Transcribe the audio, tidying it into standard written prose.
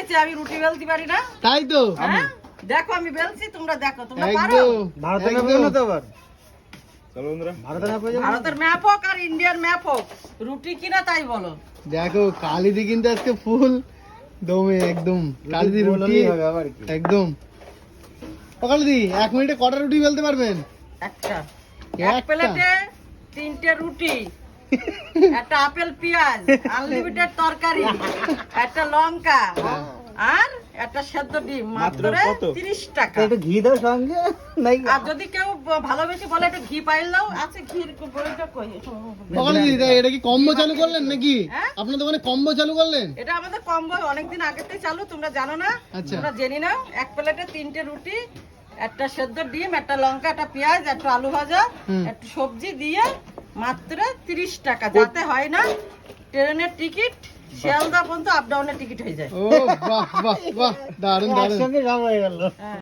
হয়েছে, আমি রুটি বেলতে পারি না? তাই তো হ্যাঁ? দেখো আমি বেলছি, তোমরা দেখো, তোমরা পারো? একদম ভারতের ম্যাপ একদম। না তো আবার চলো বন্ধুরা, ভারতের ম্যাপ হয়ে যাবে ভারতের ম্যাপ হোক আর ইন্ডিয়ার ম্যাপ হোক, রুটি কিনা তাই বলো। দেখো কালিদি কিন্তু আজকে ফুল দমে একদম। কালিদি রুটি বললেই হবে আবার কি একদম। ও কালিদি 1 মিনিটে কটা রুটি বেলতে পারবেন? একটা একটা? এক প্লেটে 3টে রুটি, একটা আপেল পেঁয়াজ, আনলিমিটেড তরকারি, একটা লঙ্কা আর একটা সেদ্ধ ডিম, মাত্র মাত্র কত? 30 টাকা। একটু ঘি দাও সঙ্গে নাই আর যদি কেউ ভালোবেসে বলে একটু ঘি পাইল দাও, আছে ঘির বড়িটা কই? ও কালিদি এটা কি কম্বো চালু করলেন নাকি? হ্যাঁ? আপনার দোকানে কম্বো চালু করলেন? এটা আমাদের কম্বো অনেকদিন আগে থেকে চালু, তোমরা জানো না? আচ্ছা। তোমরা জেনে নাও, এক প্লেটে 3টে রুটি, একটা সেদ্ধ ডিম, একটা লঙ্কা, একটা পেঁয়াজ, একটা আলু ভাজা, হুম। একটু সবজি দিয়ে মাত্র 30 টাকা। যাতে হয় না ট্রেনের টিকিট শিয়ালদা পর্যন্ত আপ ডাউনের টিকিট হয়ে যায়। ও বাহ বাহ বাহ, দারুণ দারুণ। একসঙ্গে সব হয়ে গেল হ্যাঁ।